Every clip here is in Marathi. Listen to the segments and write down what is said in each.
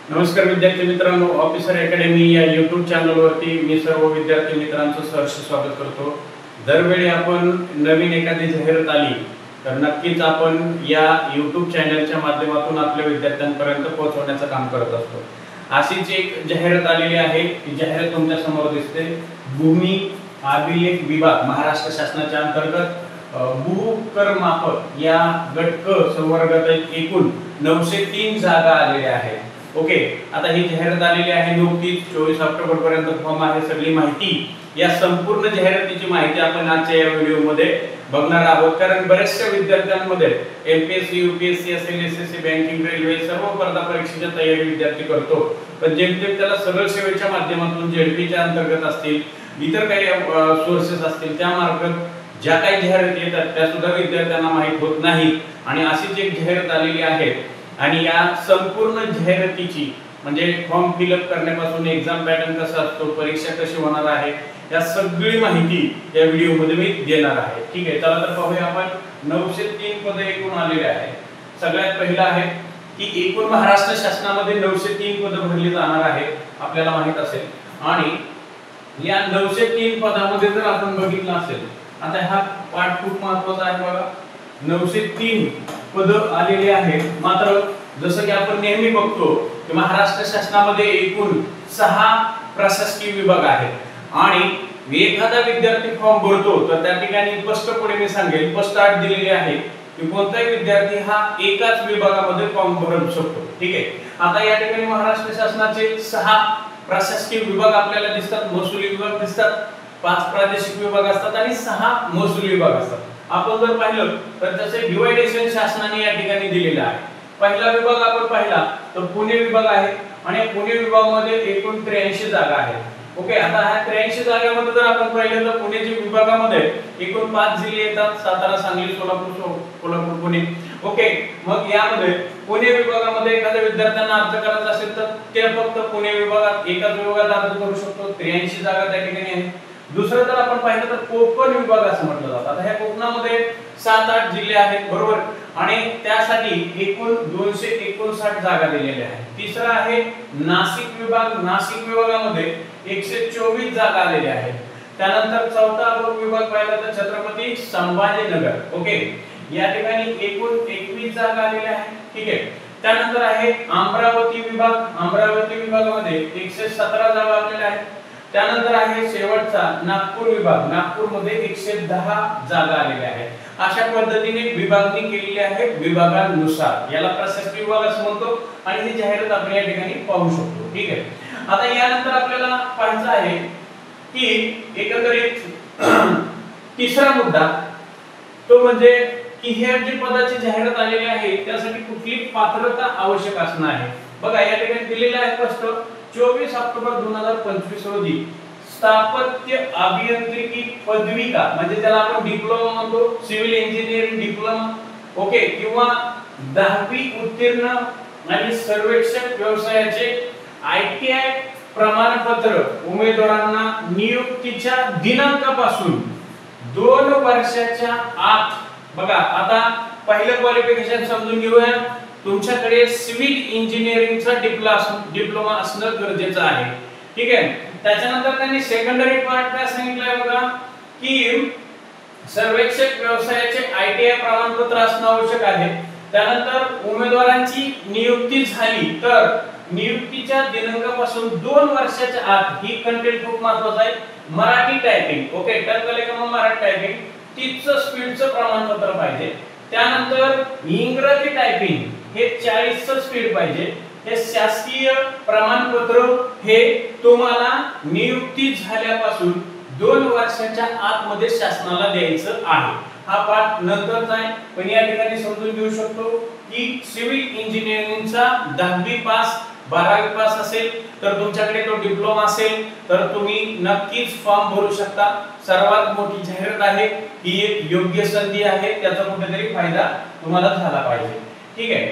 नमस्कार विद्यार्थी मित्रांनो, ऑफिसर अकॅडमी या YouTube चॅनलवरती मी सर्व विद्यार्थी मित्रांचं सहर्ष स्वागत करतो। दरवेळी आपण नवीन एखादी जाहिरात आली तर नक्कीच आपण या YouTube चॅनलच्या माध्यमातून आपल्या विद्यार्थ्यांपर्यंत पोहोचवण्याचं काम करत असतो। अशीच एक जाहिरात आलेली आहे, ही जाहिरात तुमच्या समोर दिसते। भूमी अभिलेख विभाग महाराष्ट्र शासनाच्या अंतर्गत भूकर मापक या गट क संवर्गात एकूण 903 जागा आलेल्या आहेत। ओके, आता ही जाहिरात आलेली आहे नुकतीच 24 ऑक्टोबर पर्यंत फॉर्म आहे। सगळी माहिती या संपूर्ण जाहिरातीची माहिती आपण आजच्या या व्हिडिओमध्ये बघणार आहोत, कारण बऱ्याचशा विद्यार्थ्यांमध्ये एमपीएससी यूपीएससी असेल एसएससी बँकिंग रेल्वे सर्व स्पर्धा परीक्षेच्या तयारी विद्यार्थी करतो, पण जेमतेम त्याला सरळ सेवेच्या माध्यमातून जेडपीच्या अंतर्गत असतील इतर काही सोर्सेस असतील त्या मार्फत ज्या काही जाहिराती येतात त्या सुद्धा विद्यार्थ्यांना माहित होत नाही। आणि अशीच एक जाहिरात आलेली आहे आणि या संपूर्ण जाहिरातीची म्हणजे फॉर्म फिलअप करण्यापासून एग्जाम पॅटर्न कसा असतो, परीक्षा कशी होणार आहे, या सगळी माहिती या व्हिडिओ मध्ये मी देणार आहे। ठीक आहे, चला तर पाहूया आपण 903 पदे एकूण आलेले आहेत। सगळ्यात पहिला आहे की एकूण महाराष्ट्र शासनामध्ये 903 पदे भरली जाणार आहेत, आपल्याला माहित असेल। आणि या 903 पदामध्ये जर आपण बघितलं असेल, आता हा पाठ खूप महत्त्वाचा आहे बघा। 903 पद आलेली आहेत, मात्र जसं की आपण नेहमी बघतो की महाराष्ट्र शासनामध्ये एकूण 6 प्रशासकीय विभाग आहेत आणि एखादा विद्यार्थी फॉर्म भरतो तर त्या ठिकाणी स्पष्टपणे मी सांगेल, स्पष्ट अट दिलेली आहे की कोणताही विद्यार्थी हा एकाच विभागामध्ये फॉर्म भरू शकतो। ठीक आहे, आता या ठिकाणी महाराष्ट्र शासनाचे 6 प्रशासकीय विभाग आपल्याला दिसतात, महसूल विभाग दिसतात, 5 प्रादेशिक विभाग असतात आणि 6 महसूल विभाग असतात। आपण जर पाहिलं तर त्याचे डिवायडेशन शासनाने या ठिकाणी दिलेलं आहे। पहिला विभाग आपण पाहिला तर पुणे विभाग आहे आणि पुणे विभागामध्ये एकूण 83 जागा आहेत। ओके, आता ह्या 83 जागांमध्ये जर आपण पाहिलं तर पुणे विभागामध्ये एकूण 5 जिल्हे येतात, सातारा, सांगली, कोल्हापूर, पुणे। ओके, मग यामध्ये पुणे विभागामध्ये एखाद्या विद्यार्थ्यांना अर्ज करायचा असेल तर ते फक्त पुणे विभागात एकाच विभागात अर्ज करू शकतो। 83 जागा त्या ठिकाणी आहेत। दुसरं जर आपण पाहिलं तर कोकण विभाग असं म्हटलं जातं। आता ह्या कोकणामध्ये 7-8 जिल्हे आहेत, बरोबर, आणि त्यासाठी एकूण 259 जागा दिलेल्या आहेत। तिसरा आहे नाशिक विभाग, नाशिक विभागामध्ये 124 जागा आलेल्या आहेत। त्यानंतर चौथा विभाग पाहिला तर छत्रपती संभाजीनगर। ओके, या ठिकाणी एकूण 21 जागा आलेल्या आहेत। ठीक आहे, त्यानंतर आहे अमरावती विभाग, अमरावती विभागामध्ये 117 जागा आलेल्या आहेत। त्यानंतर आहे शेवटचा नागपूर विभाग, नागपूरमध्ये 110 जागा आलेल्या आहेत। अशा पद्धतीने विभागणी केलेली आहे विभागानुसार, याला प्रशासकीय विभाग असं म्हणतो आणि ही जाहिरात आपण या ठिकाणी पाहू शकतो। ठीक आहे, आता यानंतर आपल्याला पाहायचं आहे की एकंदरीत तिसरा मुद्दा तो म्हणजे की हे जी पदाची जाहिरात आलेली आहे त्यासाठी कुठली पात्रता आवश्यक असणार आहे। बघा या ठिकाणी दिलेलं आहे स्पष्ट, 24 ऑक्टोबर 2025 रोजी स्थापत्य अभियांत्रिकी पदविका म्हणजे त्याला आपण डिप्लोमा म्हणतो, सिव्हिल इंजिनिअरिंग डिप्लोमा, ओके, किंवा 10वी उत्तीर्ण आणि सर्वेक्षक व्यवसायाचे आयटीआय प्रमाणपत्र उमेदवारांना नियुक्तीच्या दिनांकापासून 2 वर्षाच्या आत। बघा आता पहिलं क्वालिफिकेशन समजून घेऊया, तुमच्याकडे सिव्हिल इंजिनिअरिंगचा डिप्लोमा असणं गरजेचं आहे। ठीक आहे, त्याच्यानंतर त्यांनी सेकंडरी पार्ट काय सांगितलंय बघा की सर्वेक्षक व्यवसायाचे आयटीआय प्रमाणपत्र असणं आवश्यक आहे। त्यानंतर उमेदवारांची नियुक्ती झाली तर नियुक्तीच्या दिनांकापासून 2 वर्षाच्या आत, ही कंटेंट खूप महत्त्वाचं आहे। मराठी टायपिंग, ओके, टक्कले किंवा मराठी टायपिंग 30चं स्पीडचं प्रमाणपत्र पाहिजे। त्यानंतर इंग्रजी टायपिंग हे 40चं स्पीड पाहिजे। हे शासकीय प्रमाणपत्र हे तुम्हाला नियुक्ती झाल्यापासून 2 वर्षाच्या आत मध्ये शासनाला द्यायचं आहे। हा पाठ नंतरचा आहे, पण या ठिकाणी समजून घेऊ शकतो की सिव्हिल इंजिनिअरिंगचा 10वी पास 12वी पास असेल तर तुमच्याकडे तो डिप्लोमा असेल तर तुम्ही नक्कीच फॉर्म भरू शकता। सर्वात मोठी जाहिरात आहे, ही एक योग्य संधी आहे, त्याचा कुठेतरी फायदा तुम्हाला झाला पाहिजे। ठीक आहे,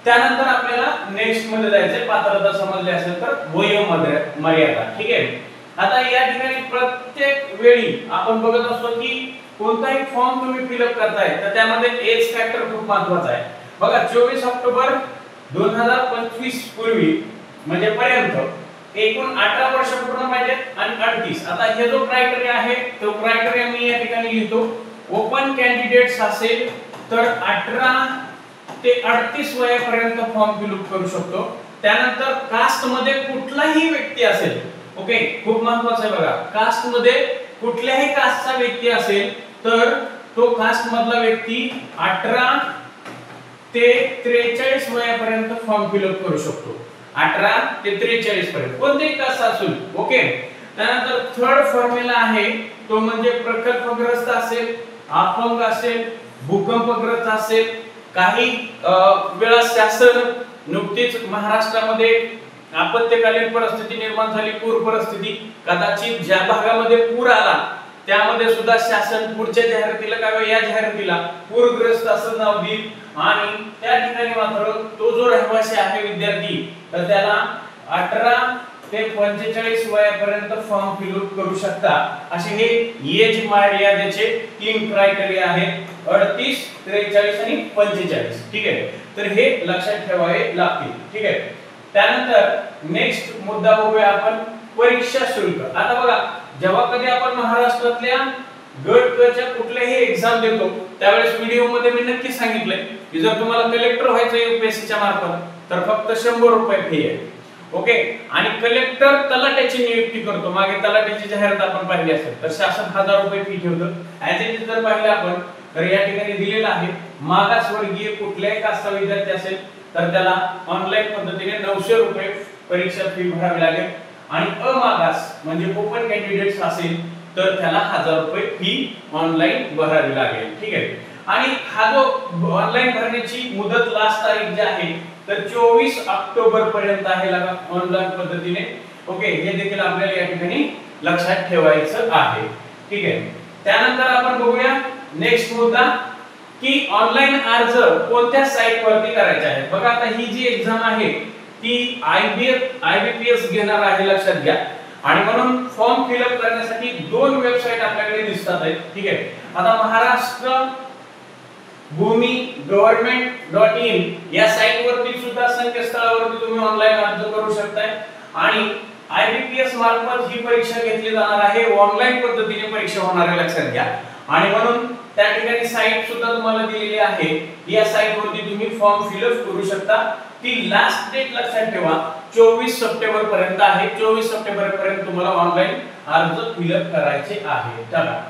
त्यानंतर आपल्याला नेक्स्ट मध्ये जायचंय, पात्रता समजली असेल तर वयोमर्यादा। ठीक आहे, आता या ठिकाणी प्रत्येक वेळी आपण बघत असतो की कोणताही फॉर्म तुम्ही फिलअप करताय तर त्यामध्ये एज फॅक्टर खूप महत्त्वाचा आहे। बघा 24 ऑक्टोबर 2025 पूर्वी म्हणजे पर्यंत एकूण 18 वर्ष पूर्ण पाहिजे आणि 38. आता हे जो क्रायटेरिया आहे तो क्रायटेरिया मी या ठिकाणी लिहितो. ओपन कॅन्डिडेट्स असेल तर 18 ते 38 वयापर्यंत फॉर्म फिल अप करू शकतो. त्यानंतर कास्ट मध्ये कुठलाही व्यक्ती असेल, ओके, खूप महत्त्वाचं आहे बघा, कास्ट मध्ये कुठल्याही कास्टचा व्यक्ती असेल तर तो कास्ट मधला व्यक्ती 18 ते 43 वयापर्यंत फॉर्म फिल अप करू शकतो. 18 ते 43 पर्यंत कोणतेही कास्ट असेल, ओके. त्यानंतर थर्ड फॉर्म्युला आहे तो म्हणजे प्रकल्पग्रस्त असेल, अपंग असेल, भूकंपग्रस्त असेल, काही वेळा शासन नुकतीच महाराष्ट्रामध्ये आपत्कालीन परिस्थिती निर्माण झाली, पूर परिस्थिती, कदाचित ज्या भागामध्ये पूर आला त्यामध्ये सुद्धा शासन पुढच्या जाहिरातीला किंवा या जाहिरातीला पूरग्रस्त असं नाव देईल आणि त्या ठिकाणी मात्र तो जो रहिवासी आहे विद्यार्थी तर त्याला 18 ते 45 वयापर्यंत फॉर्म फिल अप करू शकता. असे हे एज मर्यादेचे 3 क्रायटेरिया आहेत, 38, 43 आणि 45. ठीक आहे, तर हे लक्षात ठेवावे लागतील. ठीक आहे. त्यानंतर नेक्स्ट मुद्दा बघूया आपण, परीक्षा शुल्क. आता बघा, जेव्हा कधी आपण महाराष्ट्रातल्या गट क च्या कुठल्याही एक्झाम देतो त्यावेळेस व्हिडिओ मध्ये मी नक्की सांगितलंय की जर तुम्हाला कलेक्टर व्हायचं UPSC च्या मार्फत तर फक्त 100 रुपये फी आहे, ओके. आणि कलेक्टर तलाट्याची नियुक्ती करतो. मागे तलाट्याची जाहिरात आपण पाहिली असेल तर शासन 1000 रुपये फी ठेवतं. ऍज इट इज जर पाहिलं आपण तर या ठिकाणी दिलेलं आहे मागासवर्गीय कुठल्याही कास्टचा विद्यार्थी असेल तर त्याला ऑनलाईन पद्धतीने 900 रुपये परीक्षा फी भरावी लागेल आणि अमागास म्हणजे ओपन कॅन्डिडेट्स असेल तर त्याला 1000 रुपये फी ऑनलाईन भरावी लागेल. ठीक आहे. आणि हा जो ऑनलाईन भरण्याची मुदत लास्ट तारीख जी आहे तर 24 ऑक्टोबर पर्यंत आहे लगा ऑनलाईन पद्धतीने, ओके. हे देखील आपल्याला या ठिकाणी लक्षात ठेवायचं आहे. ठीक आहे. त्यानंतर आपण बघूया नेक्स्ट मुद्दा की ऑनलाईन अर्ज कोणत्या साइट वरती करायचे आहे. बघा, आता ही जी एक्झाम आहे ती IBPS घेणार आहे, लक्षात घ्या. आणि म्हणून फॉर्म फिल अप करण्यासाठी 2 वेबसाईट आपल्याकडे दिसतात आहेत. ठीक आहे. आता महाराष्ट्र भूमी government.in या साइट वरती सुद्धा संकेतस्थळावरती तुम्ही ऑनलाईन अर्ज करू शकताय आणि IBPS मार्फत ही परीक्षा घेतली जाणार आहे, ऑनलाईन पद्धतीने परीक्षा होणार आहे, लक्षात घ्या. आणि म्हणून त्या ठिकाणी साइट सुद्धा तुम्हाला दिलेली आहे. या साइट वरती तुम्ही फॉर्म फिल अप करू शकता. ती लास्ट डेट लक्षात ठेवा 24 सप्टेंबर पर्यंत आहे. 24 सप्टेंबर पर्यंत तुम्हाला ऑनलाईन अर्ज फिल अप करायचे आहे. चला,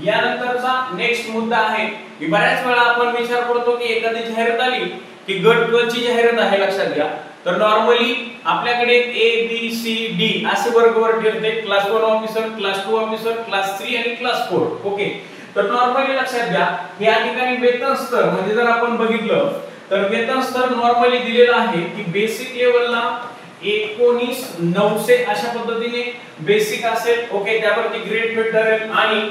यानंतरचा नेक्स्ट मुद्दा आहे की बऱ्याच वेळा आपण विचार करतो की एखादी जाहिरात आली की गट क ची जाहिरात आहे, लक्षात घ्या. तर नॉर्मली आपल्याकडे ABCD असे वर्गवर ठेवते, class 1 officer, class 2 officer, class 3 आणि क्लास 4, ओके. तर नॉर्मली लक्षात घ्या या ठिकाणी वेतन स्तर म्हणजे जर आपण बघितलं तर वेतन स्तर नॉर्मली दिलेला आहे की बेसिक लेवलला 19,900 अशा पद्धतीने बेसिक असेल, ओके. त्यावरती ग्रेड भेटेल आणि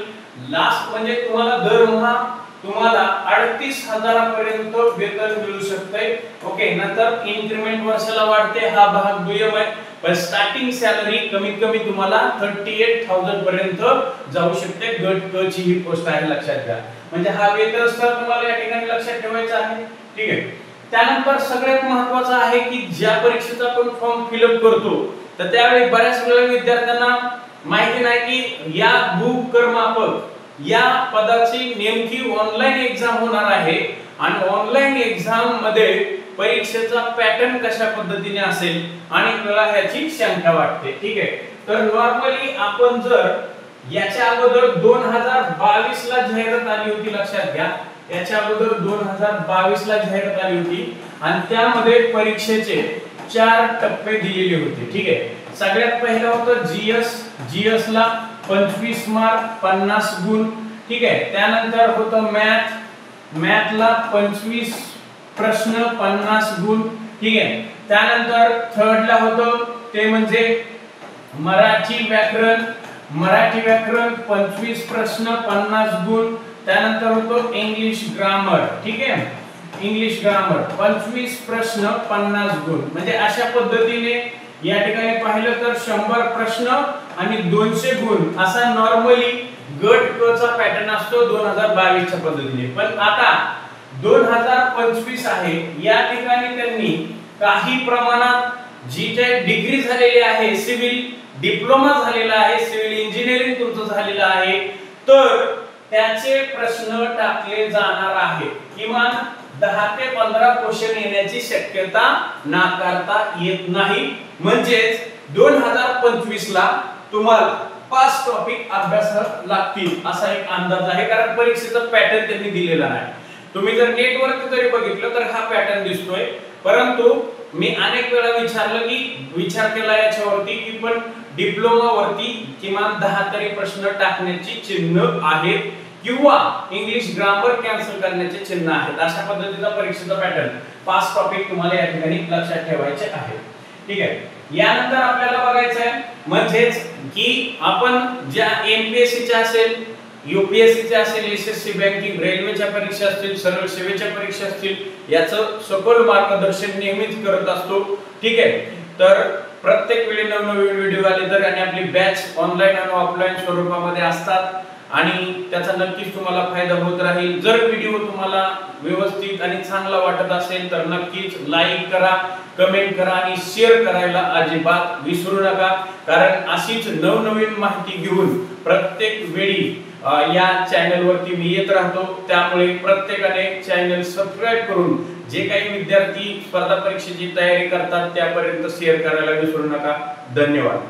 लास्ट म्हणजे तुम्हाला दरमहा तुम्हाला 38,000 पर्यंत वेतन मिळू शकते, ओके. नंतर इन्क्रीमेंट वर्षाला वाढते, हा भाग दुय्यम आहे. पण स्टार्टिंग सॅलरी कमीत कमी तुम्हाला 38,000 पर्यंत जाऊ शकते. गट क ची ही पोस्ट आहे, लक्षात घ्या. म्हणजे हा वेतन स्तर तुम्हाला या ठिकाणी लक्षात ठेवायचा आहे. ठीक आहे. त्यानंतर सगळ्यात महत्त्वाचं आहे की ज्या परीक्षेचा आपण फॉर्म फिल अप करतो तर त्यावेळी बऱ्याच वेळा विद्यार्थ्यांना माहिती नाही की या भूकरमापक या पदाची नेमकी ऑनलाईन एक्झाम होणार आहे आणि ऑनलाईन एक्झाम मध्ये परीक्षेचा पॅटर्न कशा पद्धतीने असेल आणि मला ह्याची शंका वाटते. ठीक आहे. तर नॉर्मली आपण जर याच्या अगोदर 2022 ला जाहिरात आली होती, लक्षात घ्या. याच्या अगोदर 2022 ला जाहिरात आली होती आणि त्यामध्ये परीक्षेचे 4 टप्पे दिलेले होते. ठीक आहे. सगळ्यात पहिलं होतं GS ला 25 मार्क 50 गुण. ठीक आहे. त्यानंतर होतं मॅथ ला 25 प्रश्न 50 गुण. ठीक आहे. त्यानंतर थर्ड ला होतं ते म्हणजे मराठी व्याकरण 25 प्रश्न 50 गुण. त्यानंतर होतो इंग्लिश ग्रामर. ठीक आहे. इंग्लिश ग्रामर 25 प्रश्न 50 गुण. म्हणजे अशा पद्धतीने या ठिकाणी पाहिलं तर 100 प्रश्न आणि 200 गुण असा नॉर्मली गट क चा पॅटर्न असतो 2022 च्या पद्धतीने. पण आता 2025 आहे, या ठिकाणी त्यांनी काही प्रमाणात जी काही डिग्री झालेली आहे, सिव्हिल डिप्लोमा झालेला आहे, सिव्हिल इंजिनिअरिंग तुमचं झालेलं आहे, तर त्याचे प्रश्न टाकले जाणार आहे. किमान 10 ते 15 क्वेश्चन येण्याची शक्यता नाकारता येत नाही. म्हणजेच 2025 ला तुम्हाला 5 टॉपिक अभ्यासावे लागतील असा एक अंदाज आहे. कारण परीक्षेचा पॅटर्न त्यांनी दिलेला नाही. तुम्ही जर नेटवरती जरी बघितलं तर हा पॅटर्न दिसतोय. परंतु मी अनेक वेळा विचार केला याच्यावरती की पण डिप्लोमा वरती किमान 10 तरी प्रश्न टाकण्याची चिन्ह आहेत किंवा इंग्लिश ग्रामर कॅन्सल करण्याचे चिन्ह आहेत. अशा पद्धतीचा परीक्षेचा पॅटर्न 5 टॉपिक तुम्हाला या ठिकाणी लक्षात ठेवायचे आहेत. ठीक आहे. यानंतर आपल्याला बघायचं आहे म्हणजेच की आपण ज्या एमपीएससी च्या असेल, यूपीएससी च्या असेल, एसएससी बँकिंग, रेल्वेच्या परीक्षा असतील, सरळ सेवेच्या परीक्षा असतील, याचं सखोल मार्गदर्शन नेहमीच करत असतो. ठीक आहे. तर प्रत्येक वेळी नवनवीन व्हिडिओ आले तर आणि आपली बॅच ऑनलाईन आणि ऑफलाईन स्वरूपामध्ये असतात आणि त्याचा नक्कीच तुम्हाला फायदा होत राहील. जर व्हिडिओ तुम्हाला व्यवस्थित आणि चांगला वाटत असेल तर नक्कीच लाईक करा, कमेंट करा आणि शेअर करायला अजिबात विसरू नका. कारण अशीच नवनवीन माहिती घेऊन प्रत्येक वेळी या चॅनल वरती मी येत राहतो. त्यामुळे प्रत्येकाने चॅनल सबस्क्राइब करून जे काही विद्यार्थी स्पर्धा परीक्षेची तयारी करतात त्यापर्यंत शेअर करायला विसरू नका. धन्यवाद.